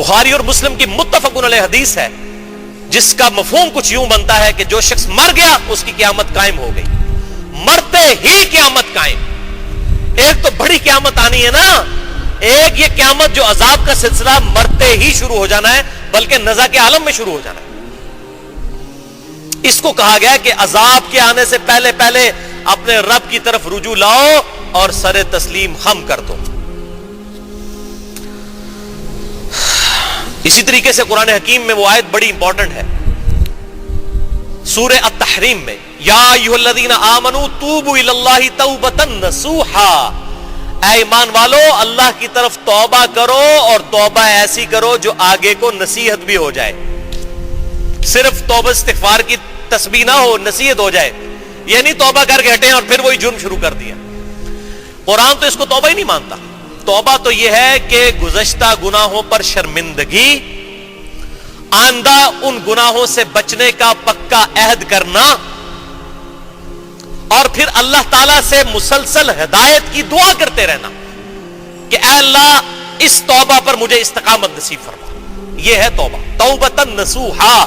بخاری اور مسلم کی متفق علیہ حدیث ہے جس کا مفہوم کچھ یوں بنتا ہے کہ جو شخص مر گیا اس کی قیامت قائم ہو گئی، مرتے ہی قیامت قائم۔ ایک تو بڑی قیامت آنی ہے نا، ایک یہ قیامت جو عذاب کا سلسلہ مرتے ہی شروع ہو جانا ہے، بلکہ نزا کے عالم میں شروع ہو جانا ہے۔ اس کو کہا گیا کہ عذاب کے آنے سے پہلے پہلے اپنے رب کی طرف رجوع لاؤ اور سر تسلیم خم کر دو۔ اسی طریقے سے قرآن حکیم میں وہ آیت بڑی امپورٹنٹ ہے، سورہ التحریم میں، یا ایھا الذین آمنوا توبوا الی اللہ توبۃ نصوحا، اے ایمان والو اللہ کی طرف توبہ کرو اور توبہ ایسی کرو جو آگے کو نصیحت بھی ہو جائے۔ صرف توبہ استغفار کی تسبیح نہ ہو، نصیحت ہو جائے، یہ نہیں توبہ کر کے ہٹیں اور پھر وہی جرم شروع کر دیا۔ قرآن تو اس کو توبہ ہی نہیں مانتا۔ توبہ تو یہ ہے کہ گزشتہ گناہوں پر شرمندگی، آئندہ ان گناہوں سے بچنے کا پکا عہد کرنا، اور پھر اللہ تعالیٰ سے مسلسل ہدایت کی دعا کرتے رہنا کہ اے اللہ اس توبہ پر مجھے استقامت نصیب فرما۔ یہ ہے توبہ، توبۃ نصوحا،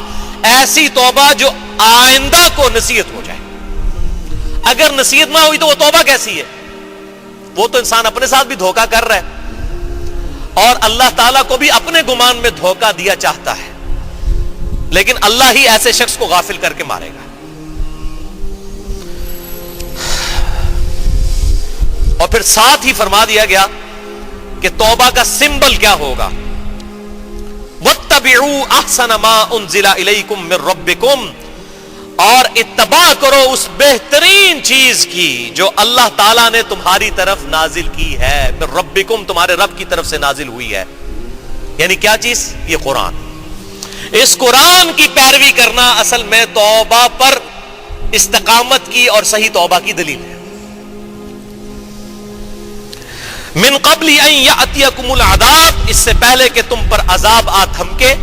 ایسی توبہ جو آئندہ کو نصیحت ہو جائے۔ اگر نصیحت نہ ہوئی تو وہ توبہ کیسی ہے؟ وہ تو انسان اپنے ساتھ بھی دھوکہ کر رہا ہے اور اللہ تعالیٰ کو بھی اپنے گمان میں دھوکہ دیا چاہتا ہے، لیکن اللہ ہی ایسے شخص کو غافل کر کے مارے گا۔ اور پھر ساتھ ہی فرما دیا گیا کہ توبہ کا سمبل کیا ہوگا، وَاتَّبِعُوا أَحْسَنَ مَا أُنزِلَ إِلَيْكُم مِّن رَّبِّكُمْ، اور اتباع کرو اس بہترین چیز کی جو اللہ تعالیٰ نے تمہاری طرف نازل کی ہے، من ربکم، تمہارے رب کی طرف سے نازل ہوئی ہے۔ یعنی کیا چیز؟ یہ قرآن۔ اس قرآن کی پیروی کرنا اصل میں توبہ پر استقامت کی اور صحیح توبہ کی دلیل ہے۔ من قبل ان یأتیکم العذاب، اس سے پہلے کہ تم پر عذاب آ تھمکے،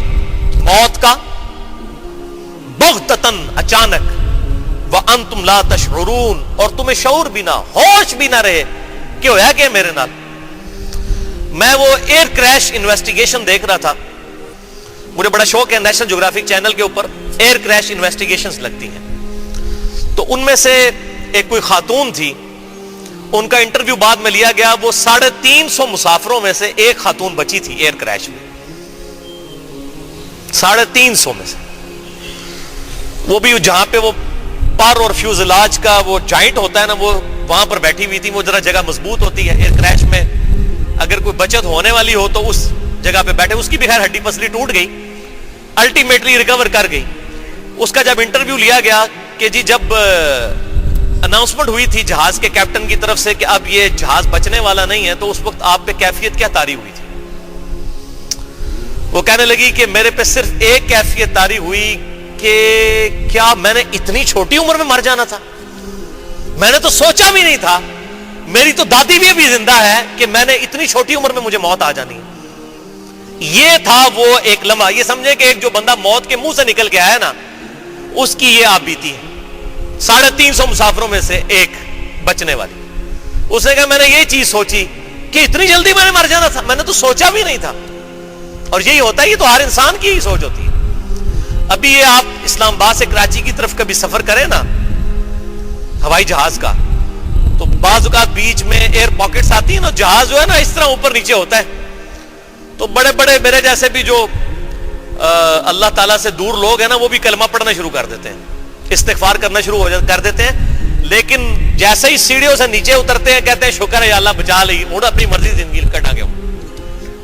موت کا، بغتتاً، اچانک، وانتم لا تشعرون، اور تمہیں شعور بھی نہ، ہوش بھی نہ رہے کہ ہویا کہ میرے نال۔ میں وہ ایئر کریش انویسٹیگیشن دیکھ رہا تھا، مجھے بڑا شوق ہے، نیشنل جغرافک چینل کے اوپر ایئر کریش انویسٹیگیشنز لگتی ہیں، تو ان میں سے ایک کوئی خاتون تھی، ان کا انٹرویو بعد میں لیا گیا، وہ 350 مسافروں میں سے ایک خاتون بچی تھی ایئر کریش میں، 350 میں سے، وہ بھی جہاں پہ وہ پر اور فیوزلاج کا وہ جوائنٹ ہوتا ہے نا، وہ وہاں پر بیٹھی ہوئی تھی۔ وہ ذرا جگہ مضبوط ہوتی ہے ایئر کریش میں، اگر کوئی بچت ہونے والی ہو تو اس جگہ پہ بیٹھے، اس کی بھی خیر ہڈی پسلی ٹوٹ گئی، الٹیمیٹلی ریکور کر گئی۔ اس کا جب انٹرویو لیا گیا کہ جی جب اناؤنسمنٹ ہوئی تھی جہاز کے کیپٹن کی طرف سے کہ اب یہ جہاز بچنے والا نہیں ہے، تو اس وقت آپ پہ کیفیت کیا طاری ہوئی تھی؟ وہ کہنے لگی کہ میرے پہ صرف ایک کیفیت طاری ہوئی کہ کیا میں نے اتنی چھوٹی عمر میں مر جانا تھا؟ میں نے تو سوچا بھی نہیں تھا، میری تو دادی بھی ابھی زندہ ہے کہ میں نے اتنی چھوٹی عمر میں مجھے موت آ جانی ہے۔ یہ تھا وہ ایک لمحہ، یہ سمجھے کہ ایک جو بندہ موت کے منہ سے نکل کے آیا نا، اس کی یہ آپ بیتی ہے۔ 350 مسافروں میں سے ایک بچنے والی، اس نے کہا میں نے یہ چیز سوچی کہ اتنی جلدی میں نے مر جانا تھا، میں نے تو سوچا بھی نہیں تھا۔ اور یہی ہوتا ہے، یہ تو ہر انسان کی ہی سوچ ہوتی ہے۔ ابھی یہ آپ اسلام آباد سے کراچی کی طرف کبھی سفر کریں نا ہوائی جہاز کا، تو بعض اوقات بیچ میں ایئر پاکٹس آتی ہیں نا، جہاز جو ہے نا اس طرح اوپر نیچے ہوتا ہے، تو بڑے بڑے میرے جیسے بھی جو اللہ تعالیٰ سے دور لوگ ہیں نا، وہ بھی کلمہ پڑھنا شروع کر دیتے ہیں، استغفار کرنا شروع کر دیتے ہیں، لیکن جیسے ہی سیڑھیوں سے نیچے اترتے ہیں کہتے ہیں شکر ہے یا اللہ بچا لی، انہوں اپنی مرضی زندگی کٹا گیا۔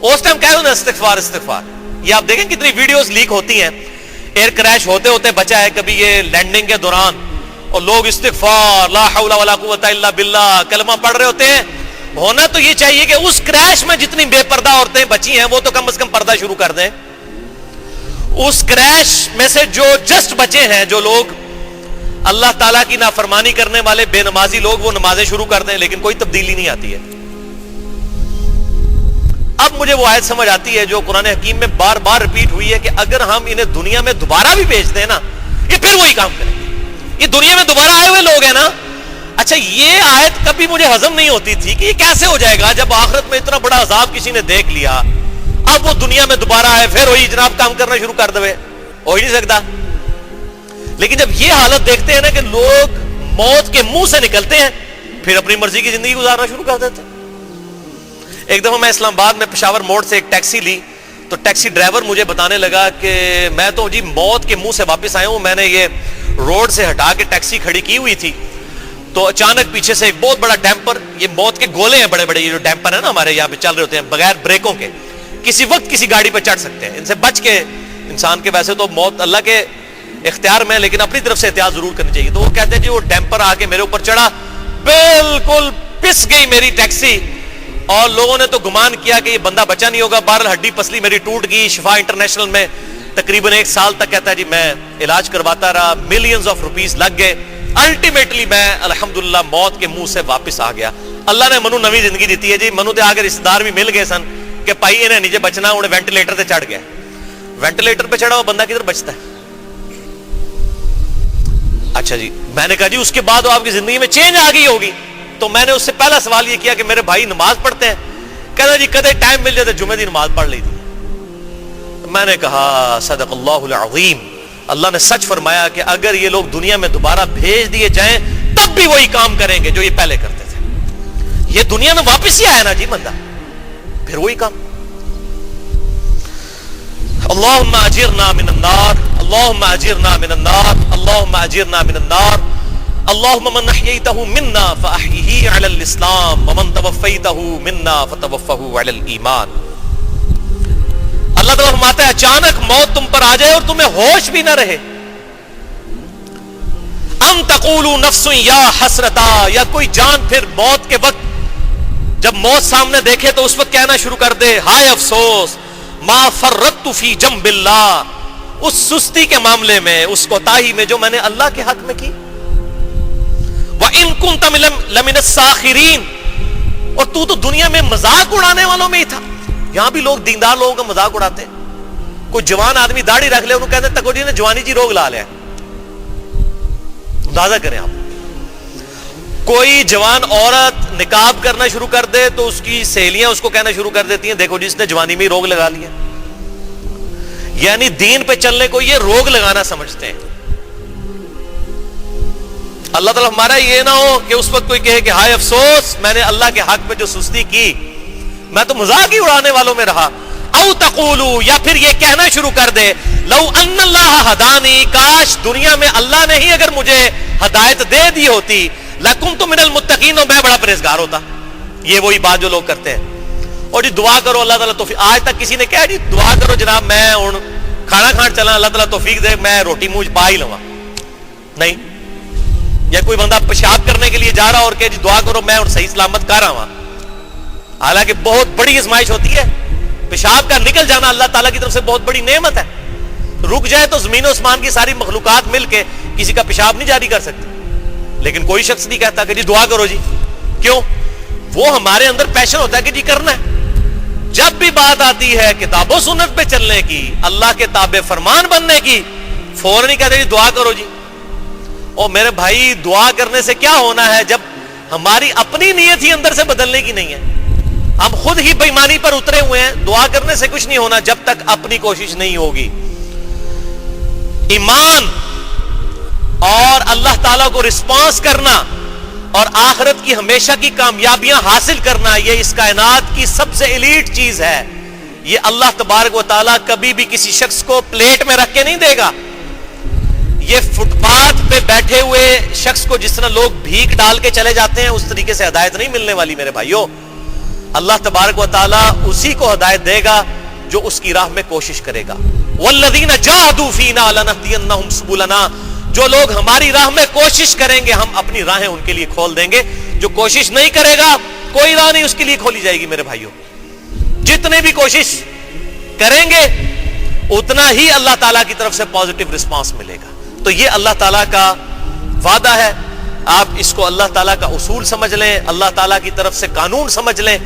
اس ٹائم کہہ دو استغفار استغفار۔ یہ آپ دیکھیں کتنی ویڈیوز لیک ہوتی ہیں، ایئر کریش ہوتے ہوتے بچا ہے، کبھی یہ لینڈنگ کے دوران، اور لوگ استغفار لا حول ولا قوت الا باللہ کلمہ پڑھ رہے ہوتے ہیں۔ ہونا تو یہ چاہیے کہ اس کریش میں جتنی بے پردہ عورتیں بچی ہیں وہ تو کم از کم پردہ شروع کر دیں۔ اس کریش میں سے جو جسٹ بچے ہیں، جو لوگ اللہ تعالیٰ کی نافرمانی کرنے والے بے نمازی لوگ، وہ نمازیں شروع کر دیں، لیکن کوئی تبدیلی نہیں آتی ہے۔ اب مجھے وہ آیت سمجھ آتی ہے جو قرآن حکیم میں بار بار ریپیٹ ہوئی ہے کہ اگر ہم انہیں دنیا میں دوبارہ بھی بھیج دیں نا، یہ پھر وہی کام کریں گے۔ یہ دنیا میں دوبارہ آئے ہوئے لوگ ہیں نا۔ اچھا، یہ آیت کبھی مجھے ہضم نہیں ہوتی تھی کہ یہ کیسے ہو جائے گا جب آخرت میں اتنا بڑا عذاب کسی نے دیکھ لیا، اب وہ دنیا میں دوبارہ آئے پھر وہی جناب کام کرنا شروع کر دے، ہو ہی نہیں سکتا۔ لیکن جب یہ حالت دیکھتے ہیں نا کہ لوگ موت کے منہ سے نکلتے ہیں، پھر اپنی مرضی کی زندگی گزارنا شروع کر دیتے ہیں۔ ایک دفعہ میں اسلام آباد میں پشاور موڑ سے ایک ٹیکسی لی تو ٹیکسی ڈرائیور مجھے بتانے لگا کہ میں تو جی موت کے منہ سے واپس آیا ہوں، میں نے یہ روڈ سے ہٹا کے ٹیکسی کھڑی کی ہوئی تھی تو اچانک پیچھے سے ایک بہت بڑا ڈیمپر، یہ موت کے گولے ہیں بڑے بڑے، یہ جو ڈیمپر ہے نا ہمارے یہاں پہ چل رہے ہوتے ہیں بغیر بریکوں کے، کسی وقت کسی گاڑی پہ چڑھ سکتے ہیں، ان سے بچ کے انسان کے، ویسے تو موت اللہ کے اختیار میں، لیکن اپنی طرف سے احتیاط ضرور کرنی چاہیے۔ تو وہ کہتے ہیں جی وہ ڈیمپر آ کے میرے اوپر چڑھا، بالکل پس گئی میری ٹیکسی، اور لوگوں نے تو گمان کیا کہ یہ بندہ بچا نہیں ہوگا، بہرحال ہڈی پسلی میری ٹوٹ گئی۔ شفا انٹرنیشنل میں تقریباً 1 سال تک کہتا ہے جی میں علاج کرواتا رہا، ملینز آف روپیز لگ گئے، الٹیمیٹلی میں الحمدللہ موت کے منہ سے واپس آ گیا۔ اللہ نے منو نوی زندگی دیتی ہے جی، منو تے آگے رشتہ دار بھی مل گئے سن کہ پائی انہیں نیچے بچنا، انہیں وینٹیلیٹر تے چڑھ گیا۔ وینٹیلیٹر پہ چڑھا ہوا بندہ کدھر بچتا ہے؟ اچھا جی، میں نے کہا جی اس کے بعد آپ کی زندگی میں چینج آ گئی ہوگی، تو میں نے اس سے پہلا سوال یہ کیا کہ میرے بھائی نماز پڑھتے ہیں؟ کہتا جی کدے ٹائم مل جاتا جمعے دی نماز پڑھ لی تھی۔ میں نے کہا صدق اللہ العظیم، اللہ نے سچ فرمایا کہ اگر یہ لوگ دنیا میں دوبارہ بھیج دیے جائیں تب بھی وہی کام کریں گے جو یہ پہلے کرتے تھے۔ یہ دنیا میں واپس ہی آیا نا جی بندہ، پھر وہی کام۔ اللہم اجرنا من النار، اللہم اجرنا من النار، اللہم اجرنا من النار، اللہم من احییتہ منا فاحیہ علی الاسلام ومن توفیتہ منا فتوفہ علی الایمان۔ اللہ تعالیٰ فرماتا ہے اچانک موت تم پر آ جائے اور تمہیں ہوش بھی نہ رہے، ام تقولوا نفس یا حسرتا، یا کوئی جان پھر موت کے وقت جب موت سامنے دیکھے تو اس وقت کہنا شروع کر دے ہائے افسوس، ما فرطت فی جنب اللہ، اس سستی کے معاملے میں، اس کوتاہی میں جو میں نے اللہ کے حق میں کی۔ وَإِن كُنْتَ لَمِنَ السَّاخِرِينَ، اور تو دنیا میں مذاق اڑانے والوں میں ہی تھا۔ یہاں بھی لوگ دیندار لوگوں کا مذاق اڑاتے ہیں، کوئی جوان آدمی داڑھی رکھ لے انہوں کہتے ہیں تکو جی نے جوانی جی روگ لا لیا۔ اندازہ کریں آپ، کوئی جوان عورت نقاب کرنا شروع کر دے تو اس کی سہیلیاں اس کو کہنا شروع کر دیتی ہیں دیکھو جی اس نے جوانی میں روگ لگا لیا، یعنی دین پہ چلنے کو یہ روگ لگانا سمجھتے ہیں۔ اللہ تعالیٰ ہمارا یہ نہ ہو کہ اس وقت کوئی کہے کہ ہائے افسوس میں نے اللہ کے حق میں جو سستی کی، میں تو مذاق ہی اڑانے والوں میں رہا۔ او تقولو، یا پھر یہ کہنا شروع کر دے لو ان اللہ ہدانی، کاش دنیا میں اللہ نے ہی اگر مجھے ہدایت دے دی ہوتی، لکنت من المتقین، میں بڑا پرہیزگار ہوتا۔ یہ وہی بات جو لوگ کرتے ہیں، اور جی دعا کرو اللہ تعالیٰ توفیق، آج تک کسی نے کہا جی دعا کرو جناب میں ہوں کھانا کھان چلا اللہ تعالیٰ توفیق دے میں روٹی منہ پا ہی لواں؟ نہیں۔ یا کوئی بندہ پیشاب کرنے کے لیے جا رہا اور کہ جی دعا کرو میں صحیح سلامت کر رہا ہوں، حالانکہ بہت بڑی آزمائش ہوتی ہے، پیشاب کا نکل جانا اللہ تعالیٰ کی طرف سے بہت بڑی نعمت ہے۔ رک جائے تو زمین و آسمان کی ساری مخلوقات مل کے کسی کا پیشاب نہیں جاری کر سکتی، لیکن کوئی شخص نہیں کہتا کہ جی دعا کرو جی، کیوں؟ وہ ہمارے اندر پیشن ہوتا ہے کہ جی کرنا ہے۔ جب بھی بات آتی ہے کتاب و سنت پہ چلنے کی، اللہ کے تابع فرمان بننے کی، فوراً نہیں کہتے جی دعا کرو جی۔ اور میرے بھائی دعا کرنے سے کیا ہونا ہے جب ہماری اپنی نیت ہی اندر سے بدلنے کی نہیں ہے، ہم خود ہی بے ایمانی پر اترے ہوئے ہیں۔ دعا کرنے سے کچھ نہیں ہونا جب تک اپنی کوشش نہیں ہوگی۔ ایمان اور اللہ تعالیٰ کو رسپانس کرنا اور آخرت کی ہمیشہ کی کامیابیاں حاصل کرنا، یہ اس کائنات کی سب سے ایلیٹ چیز ہے۔ یہ اللہ تبارک و تعالیٰ کبھی بھی کسی شخص کو پلیٹ میں رکھ کے نہیں دے گا۔ یہ فٹ پاتھ پہ بیٹھے ہوئے شخص کو جس طرح لوگ بھیک ڈال کے چلے جاتے ہیں اس طریقے سے ہدایت نہیں ملنے والی میرے بھائیوں۔ اللہ تبارک و تعالیٰ اسی کو ہدایت دے گا جو اس کی راہ میں کوشش کرے گا۔ والذین جاہدوا فینا لنہدینہم سبلنا، جو لوگ ہماری راہ میں کوشش کریں گے ہم اپنی راہیں ان کے لیے کھول دیں گے۔ جو کوشش نہیں کرے گا کوئی راہ نہیں اس کے لیے کھولی جائے گی میرے بھائیوں۔ جتنے بھی کوشش کریں گے اتنا ہی اللہ تعالیٰ کی طرف سے پازیٹیو رسپانس ملے گا۔ تو یہ اللہ تعالیٰ کا وعدہ ہے، آپ اس کو اللہ تعالیٰ کا اصول سمجھ لیں، اللہ تعالیٰ کی طرف سے قانون سمجھ لیں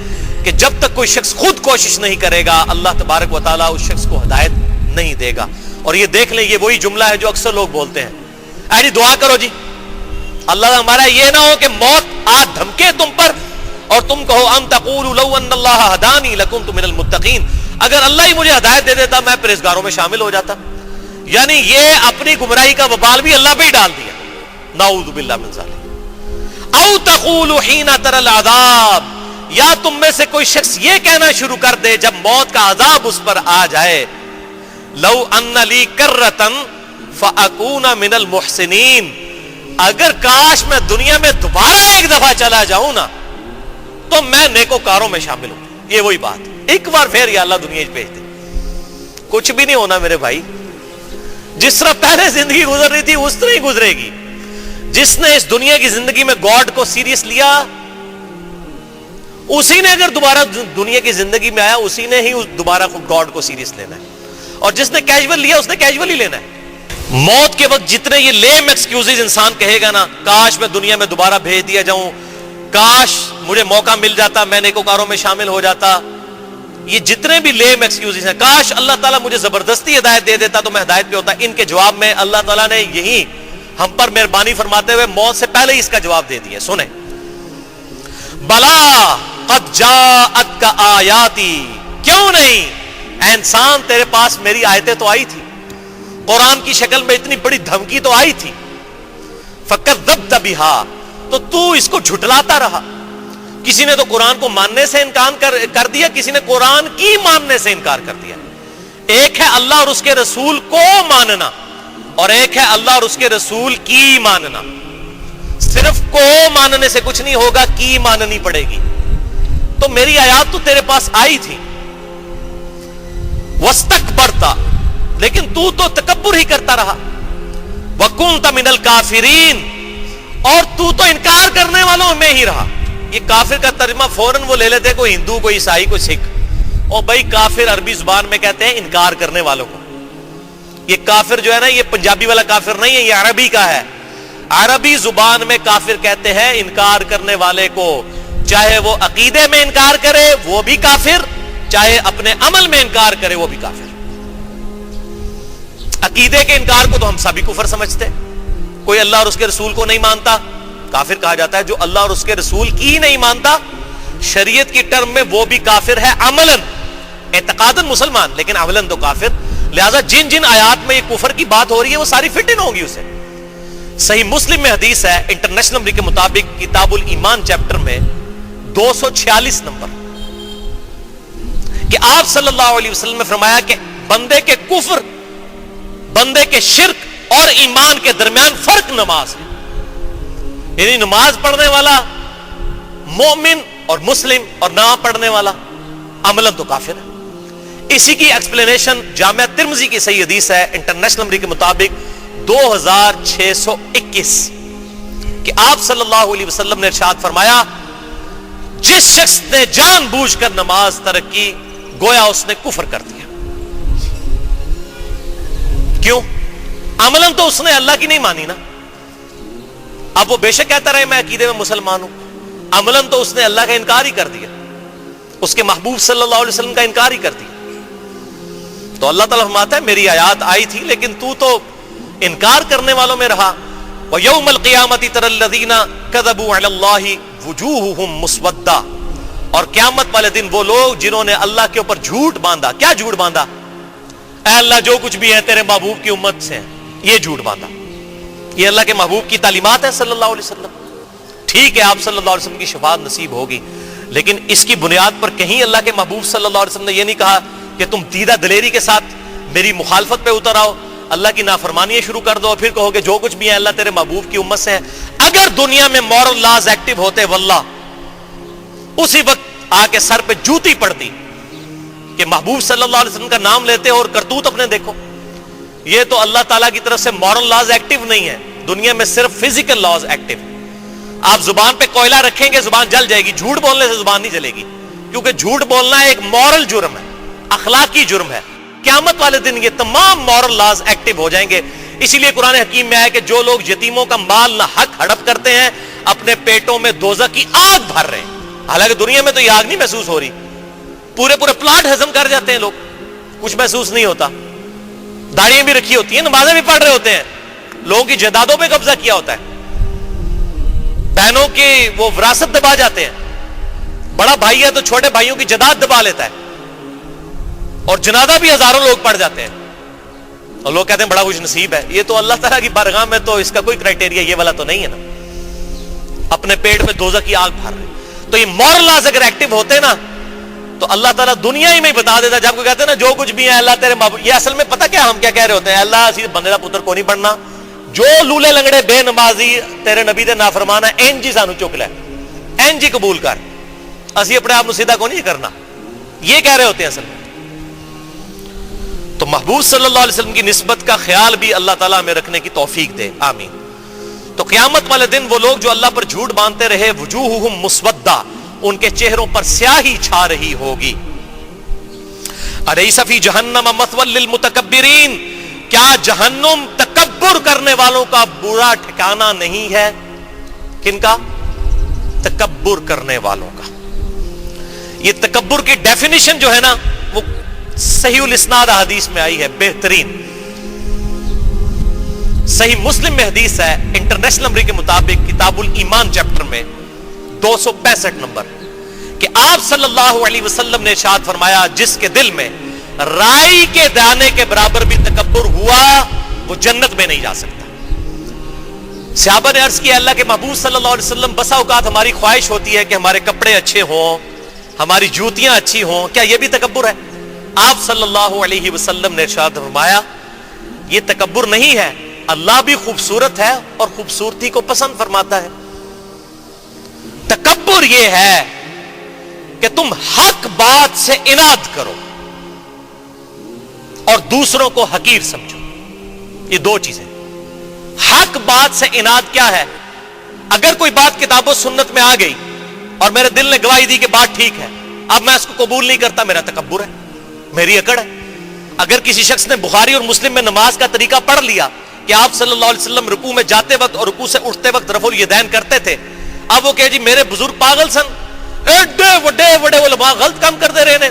کہ جب تک کوئی شخص خود کوشش نہیں کرے گا اللہ تبارک و تعالیٰ اس شخص کو ہدایت نہیں دے گا۔ اور یہ دیکھ لیں، یہ وہی جملہ ہے جو اکثر لوگ بولتے ہیں، اے جی دعا کرو جی اللہ ہمارا یہ نہ ہو کہ موت آ دھمکے تم پر اور تم کہو ام تقولوا لو ان اللہ ہدانی لکنت من المتقین، اگر اللہ ہی مجھے ہدایت دے دیتا میں پرہیزگاروں میں شامل ہو جاتا. یعنی یہ اپنی گمراہی کا وبال بھی اللہ پہ ہی ڈال دیا. نعوذ باللہ من ذالک. او تقول حین تری العذاب, یا تم میں سے کوئی شخص یہ کہنا شروع کر دے جب موت کا عذاب اس پر آ جائے, لو ان لی کرۃ فاکون من المحسنین, اگر کاش میں دنیا میں دوبارہ ایک دفعہ چلا جاؤں نا تو میں نیکوکاروں میں شامل ہوں. یہ وہی بات, ایک بار پھر یا اللہ دنیا بھیج دے. کچھ بھی نہیں ہونا میرے بھائی, جس طرح پہلے زندگی گزر رہی تھی اس طرح ہی گزرے گی. جس نے اس دنیا کی زندگی میں گاڈ کو سیریس لیا اسی نے اگر دوبارہ دنیا کی زندگی میں آیا اسی نے ہی دوبارہ گاڈ کو سیریس لینا ہے, اور جس نے کیجول لیا اس نے کیجول ہی لینا ہے. موت کے وقت جتنے یہ لیم ایکسکیوزز انسان کہے گا نا, کاش میں دنیا میں دوبارہ بھیج دیا جاؤں, کاش مجھے موقع مل جاتا, میں نیکوکاروں میں شامل ہو جاتا, یہ جتنے بھی لیم ایکسکیوزز ہیں, کاش اللہ تعالیٰ مجھے زبردستی ہدایت دے دیتا تو میں ہدایت پہ ہوتا. ان کے جواب میں اللہ تعالیٰ نے یہی ہم پر مہربانی فرماتے ہوئے موت سے پہلے ہی اس کا جواب دے دیا. سنیں, بلا قد جاءتک آیاتی, کیوں نہیں اے انسان تیرے پاس میری آیتیں تو آئی تھی, قرآن کی شکل میں اتنی بڑی دھمکی تو آئی تھی. فکذبت بہا, تو اس کو جھٹلاتا رہا. کسی نے تو قرآن کو ماننے سے انکار کر دیا, کسی نے قرآن کی ماننے سے انکار کر دیا. ایک ہے اللہ اور اس کے رسول کو ماننا, اور ایک ہے اللہ اور اس کے رسول کی ماننا. صرف کو ماننے سے کچھ نہیں ہوگا, کی ماننی پڑے گی. تو میری آیات تو تیرے پاس آئی تھی, واستکبرتا, لیکن تو تکبر ہی کرتا رہا. وکنت من الکافرین, اور تو انکار کرنے والوں میں ہی رہا. یہ کافر کا ترجمہ فوراً وہ لے لیتے, کوئی ہندو, کوئی عیسائی, کوئی سکھ. اور بھائی کافر عربی زبان میں کہتے ہیں انکار کرنے والوں کو. یہ کافر جو ہے نا, یہ پنجابی والا کافر نہیں ہے, یہ عربی کا ہے. عربی زبان میں کافر کہتے ہیں انکار کرنے والے کو, چاہے وہ عقیدے میں انکار کرے وہ بھی کافر, چاہے اپنے عمل میں انکار کرے وہ بھی کافر. عقیدے کے انکار کو تو ہم سبھی کفر سمجھتے. کوئی اللہ اور اس کے رسول کو نہیں مانتا کافر کہا جاتا ہے. جو اللہ اور اس کے رسول کی نہیں مانتا شریعت کی ٹرم میں وہ بھی کافر ہے, عملاً. اعتقاداً مسلمان لیکن عملاً تو کافر. لہذا جن جن آیات میں یہ کفر کی بات ہو رہی ہے وہ ساری فٹ ان ہوگی اسے. صحیح مسلم میں حدیث ہے انٹرنیشنل نمبر کے مطابق کتاب الایمان چیپٹر میں 246 نمبر, کہ آپ صلی اللہ علیہ وسلم نے فرمایا کہ بندے کے کفر, بندے کے شرک اور ایمان کے درمیان فرق نماز ہے. یعنی نماز پڑھنے والا مومن اور مسلم, اور نہ پڑھنے والا عملاً تو کافر ہے. اسی کی ایکسپلینیشن جامعہ ترمذی کی صحیح حدیث ہے انٹرنیشنل نمبر کے مطابق 2621, کہ آپ صلی اللہ علیہ وسلم نے ارشاد فرمایا جس شخص نے جان بوجھ کر نماز ترک کی گویا اس نے کفر کر دیا. کیوں؟ عملاً تو اس نے اللہ کی نہیں مانی نا. اب وہ بے شک کہتا رہے میں عقیدے میں مسلمان ہوں, عملاً تو اس نے اللہ کا انکار ہی کر دیا, اس کے محبوب صلی اللہ علیہ وسلم کا انکار ہی کر دیا. تو اللہ تعالیٰ فرماتا ہے میری آیات آئی تھی لیکن تو انکار کرنے والوں میں رہا. وَيَوْمَ الْقِيَامَةِ تَرَى الَّذِينَ كَذَبُوا عَلَى اللَّهِ وُجُوهُهُمْ مُسْوَدَّةٌ, اور قیامت والے دن وہ لوگ جنہوں نے اللہ کے اوپر جھوٹ باندھا. کیا جھوٹ باندھا؟ اے اللہ جو کچھ بھی ہے تیرے محبوب کی امت سے ہیں, یہ جھوٹ باندھا. یہ اللہ کے محبوب کی تعلیمات ہے صلی اللہ علیہ وسلم. ٹھیک ہے آپ صلی اللہ علیہ وسلم کی شفاعت نصیب ہوگی, لیکن اس کی بنیاد پر کہیں اللہ کے محبوب صلی اللہ علیہ وسلم نے یہ نہیں کہا کہ تم دیدہ دلیری کے ساتھ میری مخالفت پہ اتر آؤ, اللہ کی نافرمانیاں شروع کر دو اور پھر کہو کہ جو کچھ بھی ہے اللہ تیرے محبوب کی امت سے ہے. اگر دنیا میں مورل لاز ایکٹیو ہوتے واللہ اسی وقت آ کے سر پہ جوتی پڑتی کہ محبوب صلی اللہ علیہ وسلم کا نام لیتے اور کرتوت اپنے دیکھو. یہ تو اللہ تعالیٰ کی طرف سے مورل لاز ایکٹیو نہیں ہے, دنیا میں صرف فزیکل لاز ایکٹیو. آپ زبان پہ کوئلہ رکھیں گے زبان جل جائے گی, جھوٹ بولنے سے زبان نہیں جلے گی, کیونکہ جھوٹ بولنا ایک مورل جرم ہے, اخلاقی جرم ہے. قیامت والے دن یہ تمام مورل لاز ایکٹیو ہو جائیں گے. اسی لیے قرآن حکیم میں ہے کہ جو لوگ یتیموں کا مال نہ حق ہڑپ کرتے ہیں اپنے پیٹوں میں دوزخ کی آگ بھر رہے ہیں. حالانکہ دنیا میں تو یہ آگ نہیں محسوس ہو رہی, پورے پلاٹ ہضم کر جاتے ہیں لوگ, کچھ محسوس نہیں ہوتا. داڑیاں بھی رکھی ہوتی ہیں, نمازیں بھی پڑھ رہے ہوتے ہیں, لوگوں کی جائیدادوں پہ قبضہ کیا ہوتا ہے, بہنوں کی وہ وراثت دبا جاتے ہیں, بڑا بھائی ہے تو چھوٹے بھائیوں کی جائیداد دبا لیتا ہے. اور جنازہ بھی ہزاروں لوگ پڑھ جاتے ہیں اور لوگ کہتے ہیں بڑا خوش نصیب ہے. یہ تو اللہ تعالیٰ کی بارگاہ میں تو اس کا کوئی کرائٹیریا یہ والا تو نہیں ہے نا, اپنے پیٹ میں دوزخ کی آگ بھر رہے. تو یہ مورل لاز اگر ایکٹیو ہوتے نا تو اللہ تعالیٰ دنیا ہی میں بتا دیتا. جب کوئی کہتے ہیں نا جو کچھ بھی ہے اللہ تیرے محبوب, یہ اصل میں پتہ کیا ہم کیا کہہ رہے ہوتے ہیں, اللہ اسی بندے دا پتر کو نہیں بننا, جو لولے لنگڑے بے نمازی تیرے نبی دے نافرمان ہے این جی سانو چک لے, این جی قبول کر, اسی اپنے آپ کو سیدھا کو نہیں کرنا, یہ کہہ رہے ہوتے ہیں اصل میں. تو محبوب صلی اللہ علیہ وسلم کی نسبت کا خیال بھی اللہ تعالیٰ ہمیں رکھنے کی توفیق دے, آمین. تو قیامت والے دن وہ لوگ جو اللہ پر جھوٹ باندھتے رہے, وجوہہم مسودہ, ان کے چہروں پر سیاہی چھا رہی ہوگی. الیس فی جہنم مثوی للمتکبرین, کیا جہنم تکبر کرنے والوں کا برا ٹھکانہ نہیں ہے؟ کن کا؟ تکبر کرنے والوں کا. یہ تکبر کی ڈیفینیشن جو ہے نا وہ صحیح الاسناد حدیث میں آئی ہے, بہترین. صحیح مسلم میں حدیث ہے انٹرنیشنل نمبر کے مطابق کتاب الایمان چیپٹر میں 265 نمبر, کہ آپ صلی اللہ علیہ وسلم نے ارشاد فرمایا جس کے دل میں رائی کے دانے کے برابر بھی تکبر ہوا وہ جنت میں نہیں جا سکتا. صحابہ نے عرض کیا اللہ کے محبوب صلی اللہ علیہ وسلم, بسا اوقات ہماری خواہش ہوتی ہے کہ ہمارے کپڑے اچھے ہوں, ہماری جوتیاں اچھی ہوں, کیا یہ بھی تکبر ہے؟ آپ صلی اللہ علیہ وسلم نے ارشاد فرمایا یہ تکبر نہیں ہے, اللہ بھی خوبصورت ہے اور خوبصورتی کو پسند فرماتا ہے. تکبر یہ ہے کہ تم حق بات سے اناد کرو اور دوسروں کو حقیر سمجھو. یہ دو چیزیں. حق بات سے اناد کیا ہے؟ اگر کوئی بات کتاب و سنت میں آ گئی اور میرے دل نے گواہی دی کہ بات ٹھیک ہے, اب میں اس کو قبول نہیں کرتا, میرا تکبر ہے, میری اکڑ ہے. اگر کسی شخص نے بخاری اور مسلم میں نماز کا طریقہ پڑھ لیا کہ آپ صلی اللہ علیہ وسلم رکوع میں جاتے وقت اور رکوع سے اٹھتے وقت رفع الیدین کرتے تھے, اب وہ کہ جی میرے بزرگ پاگل سن, ایڈے وڈے وڈے علماء غلط کام کرتے رہے نے.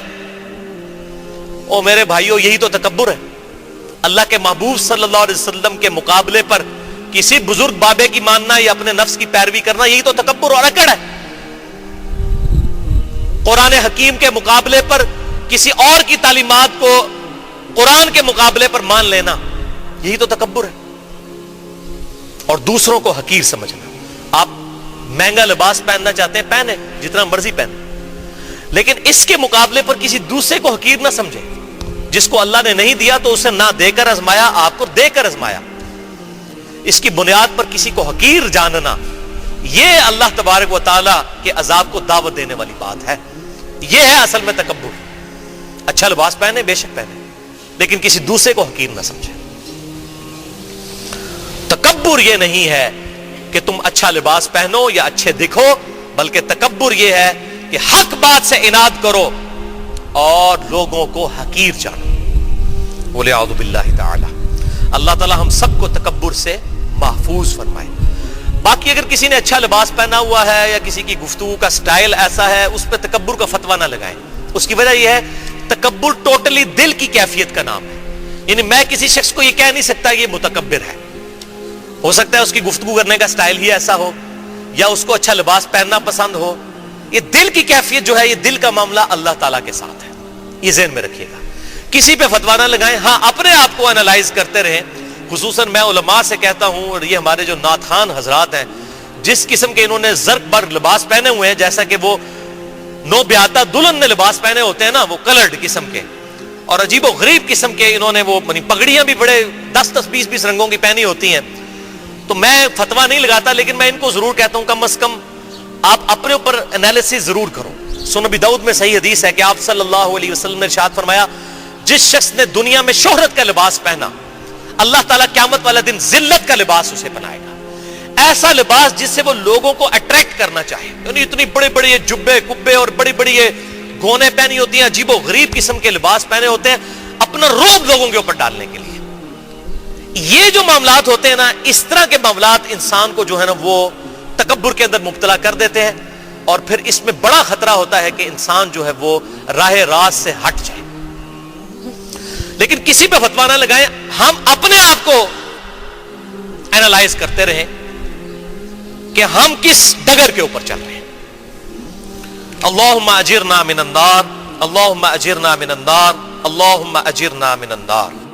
او میرے بھائیو, یہی تو تکبر ہے. اللہ کے محبوب صلی اللہ علیہ وسلم کے مقابلے پر کسی بزرگ بابے کی ماننا یا اپنے نفس کی پیروی کرنا, یہی تو تکبر اور اکڑ ہے. قرآن حکیم کے مقابلے پر کسی اور کی تعلیمات کو قرآن کے مقابلے پر مان لینا, یہی تو تکبر ہے. اور دوسروں کو حقیر سمجھنا. آپ مہنگا لباس پہننا چاہتے ہیں, پہنے, جتنا مرضی پہنے, لیکن اس کے مقابلے پر کسی دوسرے کو حقیر نہ سمجھے. جس کو اللہ نے نہیں دیا تو اسے نہ دے کر آزمایا, آپ کو دے کر آزمایا. اس کی بنیاد پر کسی کو حقیر جاننا, یہ اللہ تبارک و تعالی کے عذاب کو دعوت دینے والی بات ہے. یہ ہے اصل میں تکبر. اچھا لباس پہنے, بے شک پہنے, لیکن کسی دوسرے کو حقیر نہ سمجھے. تکبر یہ نہیں ہے کہ تم اچھا لباس پہنو یا اچھے دکھو, بلکہ تکبر یہ ہے کہ حق بات سے اناد کرو اور لوگوں کو حقیر جانو. وَلِعَوْذُ بِاللَّهِ تَعَالَى. اللہ تعالی ہم سب کو تکبر سے محفوظ فرمائے. باقی اگر کسی نے اچھا لباس پہنا ہوا ہے یا کسی کی گفتگو کا سٹائل ایسا ہے, اس پہ تکبر کا فتویٰ نہ لگائیں. اس کی وجہ یہ ہے تکبر ٹوٹلی دل کی کیفیت کا نام ہے. یعنی میں کسی شخص کو یہ کہہ نہیں سکتا یہ متکبر ہے. ہو سکتا ہے اس کی گفتگو کرنے کا سٹائل ہی ایسا ہو, یا اس کو اچھا لباس پہننا پسند ہو. یہ دل کی کیفیت جو ہے, یہ دل کا معاملہ اللہ تعالیٰ کے ساتھ ہے. یہ ذہن میں رکھیے گا. کسی پہ فتویٰ نہ لگائیں. ہاں, اپنے آپ کو انالائز کرتے رہیں. خصوصاً میں علماء سے کہتا ہوں, اور یہ ہمارے جو نعت خوان حضرات ہیں, جس قسم کے انہوں نے زرق بر لباس پہنے ہوئے ہیں, جیسا کہ وہ نو بیاتا دلہن نے لباس پہنے ہوتے ہیں نا, وہ کلرڈ قسم کے اور عجیب و غریب قسم کے, انہوں نے وہ پگڑیاں بھی بڑے 10-10 20-20 رنگوں کی پہنی ہوتی ہیں. تو میں فتویٰ نہیں لگاتا, لیکن میں ان کو ضرور کہتا ہوں کم از کم آپ اپنے اوپر انالیسس ضرور کرو. سنن ابی داؤد میں صحیح حدیث ہے کہ آپ صلی اللہ علیہ وسلم نے ارشاد فرمایا جس شخص نے دنیا میں شہرت کا لباس پہنا, اللہ تعالیٰ قیامت والا دن ذلت کا لباس اسے بنائے گا. ایسا لباس جس سے وہ لوگوں کو اٹریکٹ کرنا چاہے. یعنی اتنی بڑے بڑے یہ جبے کبے اور بڑی بڑی یہ گونے پہنی ہوتی ہیں, عجیب و غریب قسم کے لباس پہنے ہوتے ہیں اپنا روب لوگوں کے اوپر ڈالنے کے لیے. یہ جو معاملات ہوتے ہیں نا, اس طرح کے معاملات انسان کو جو ہے نا وہ تکبر کے اندر مبتلا کر دیتے ہیں, اور پھر اس میں بڑا خطرہ ہوتا ہے کہ انسان جو ہے وہ راہ راست سے ہٹ جائے. لیکن کسی پہ فتویٰ نہ لگائیں. ہم اپنے آپ کو اینالائز کرتے رہیں کہ ہم کس ڈگر کے اوپر چل رہے ہیں. اللہم اجرنا من النار, اللہم اجرنا من النار. اللہم اجرنا من النار.